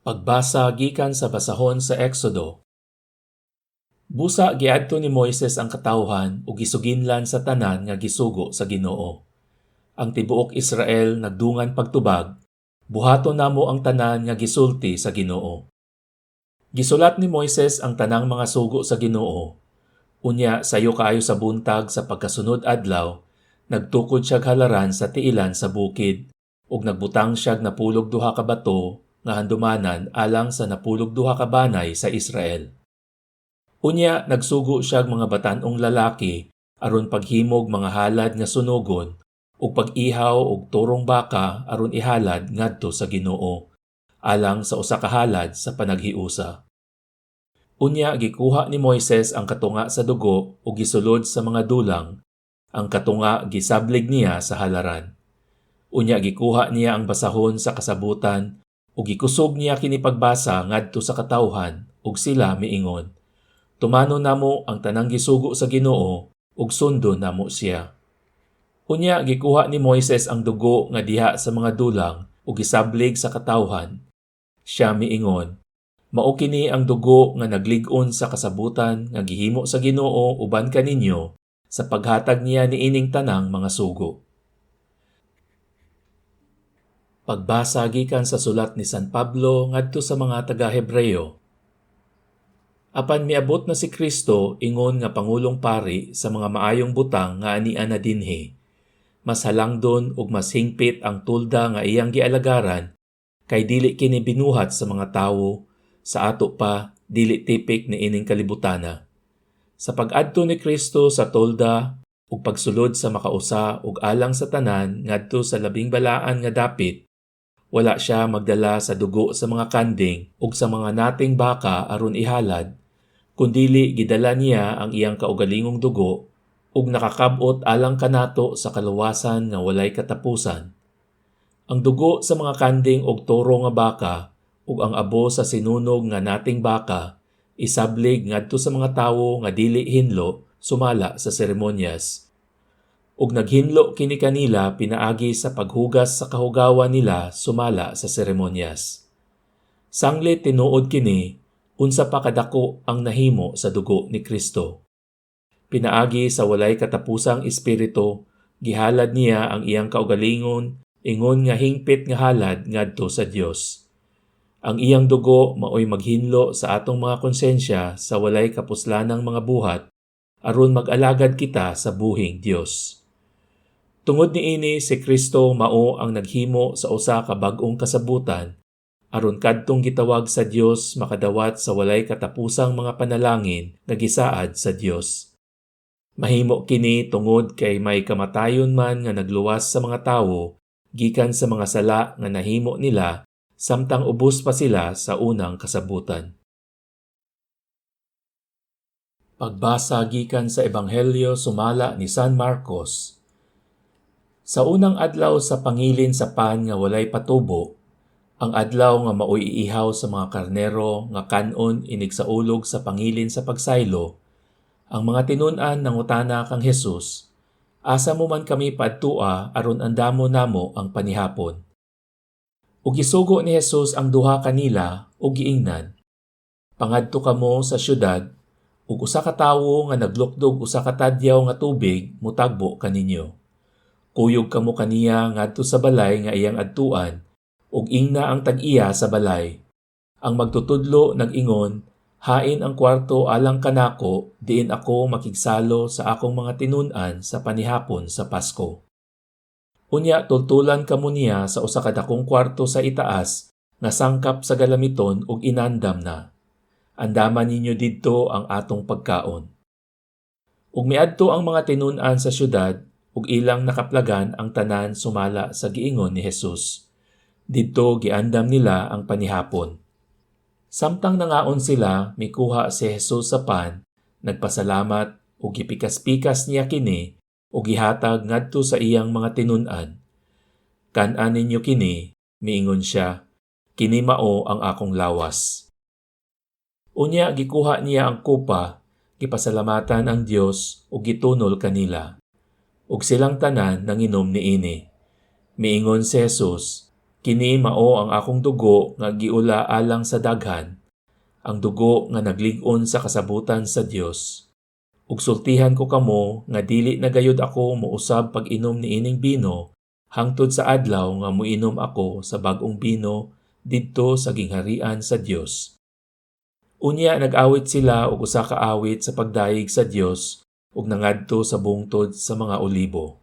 Pagbasa gikan sa basahon sa Exodo. Busa giadto ni Moises ang katawhan ug gisuginlan sa tanan nga gisugo sa Ginoo. Ang tibuok Israel nagdungan pagtubag, buhaton namo ang tanan nga gisulti sa Ginoo. Gisulat ni Moises ang tanang mga sugo sa Ginoo. Unya sayo kaayo sa buntag sa pagkasunod adlaw, nagtukod siya halaran sa tiilan sa bukid ug nagbutang siya napulog duha ka bato nga handumanan alang sa napulog duha ka banay sa Israel. Unya nagsugo siya mga batan-ong lalaki aron paghimog mga halad nga sunogon ug pag-ihaw og turong baka aron ihalad ngadto sa Ginoo alang sa usa ka halad sa panaghiusa. Unya gikuha ni Moises ang katunga sa dugo ug gisulod sa mga dulang. Ang katunga gisablig niya sa halaran. Unya gikuha niya ang basahon sa kasabutan ug gikusog niya kini pagbasa ngadto sa katawhan ug sila miingon, "Tumano namo ang tanang gisugo sa Ginoo ug sundon namo siya." Unya gikuha ni Moises ang dugo nga diha sa mga dulang ug gisablig sa katawhan. Siya miingon, "Mao kini ang dugo nga naglig-on sa kasabutan nga gihimo sa Ginoo uban kaninyo sa paghatag niya niining tanang mga sugo." Pagbasa gikan sa sulat ni San Pablo ngadto sa mga taga-Hebreo. Apan miabot na si Kristo ingon nga pangulong pari sa mga maayong butang nga anian na dinhi. Mas halangdon ug mas hingpit ang tulda nga iyang gialagaran kay dili kini binuhat sa mga tawo, sa ato pa dili tipik ni ining kalibutana. Sa pag-adto ni Kristo sa tolda ug pagsulod sa makausa ug alang sa tanan ngadto sa labing balaan nga dapit, wala siya magdala sa dugo sa mga kanding ug sa mga nating baka aron ihalad, kundili gidala niya ang iyang kaugalingong dugo ug nakakab-ot alang kanato sa kaluwasan nga walay katapusan. Ang dugo sa mga kanding ug toro nga baka ug ang abo sa sinunog nga nating baka isablig ngadto sa mga tawo nga dili hinlo sumala sa seremonyas. Ug naghinlo kini kanila pinaagi sa paghugas sa kahugawan nila sumala sa seremonyas. Sanglit tinuod kini, unsa pa kadako ang nahimo sa dugo ni Kristo. Pinaagi sa walay katapusang espiritu, gihalad niya ang iyang kaugalingon, ingon nga hingpit nga halad ngadto sa Dios. Ang iyang dugo maoy maghinlo sa atong mga konsensya sa walay kapuslanang mga buhat aron mag-alagad kita sa buhing Dios. Tungod niini si Kristo mao ang naghimo sa usa ka bag-ong kasabutan aron kadtong gitawag sa Dios makadawat sa walay katapusang mga panalangin nga gisaad sa Dios. Mahimo kini tungod kay may kamatayon man nga nagluwas sa mga tawo gikan sa mga sala nga nahimo nila samtang ubos pa sila sa unang kasabutan. Pagbasa gikan sa Ebanghelyo sumala ni San Marcos. Sa unang adlaw sa pangilin sa pan nga walay patubo, ang adlaw nga maoy iihaw sa mga karnero nga kanon inig sa ulog sa pangilin sa pagsaylo, ang mga tinun-an nangutana kang Hesus, "Asa mo man kami paadtua aron andamo namo ang panihapon?" Ug gisugo ni Hesus ang duha kanila ug giingnan, "Pangadto kamo sa syudad ug usa ka tawo nga naglukdog usa ka tadyaw nga tubig mutagbo kaninyo. Kuyog kamo kaniya ngadto sa balay nga iyang adtuan ug ingna ang tag-iya sa balay. Ang magtutudlo nag-ingon, 'Hain ang kwarto alang kanako diin ako makigsalo sa akong mga tinun-an sa panihapon sa Pasko.' Unya tultulan kamo niya sa usa ka dakong kwarto sa itaas nga sangkap sa galamiton ug inandam na. Andaman ninyo didto ang atong pagkaon." Ug miadto ang mga tinun-an sa syudad ug ilang nakaplagan ang tanan sumala sa giingon ni Hesus. Didto giandam nila ang panihapon. Samtang nangaon sila, mikuha si Hesus sa pan, nagpasalamat ug gipikas-pikas niya kini ug gihatag ngadto sa iyang mga tinun-an. "Kan-an ninyo kini," miingon siya, "kini mao ang akong lawas." Unya gikuha niya ang kupa, gipasalamatan ang Dios ug gitunol kanila. Ug silang tanan nanginom niini. Miingon si Hesus, Kini mao ang akong dugo nga giula alang sa daghan, ang dugo nga naglig-on sa kasabutan sa Dios. Ug sultihan ko kamo nga dili na gayud ako mousab pag-inom niining bino hangtod sa adlaw nga moinom ako sa bag-ong bino didto sa gingharian sa Dios. Unya nag-awit sila og usa ka awit sa pagdayeg sa Dios ug nangadto sa bungtod sa mga olibo.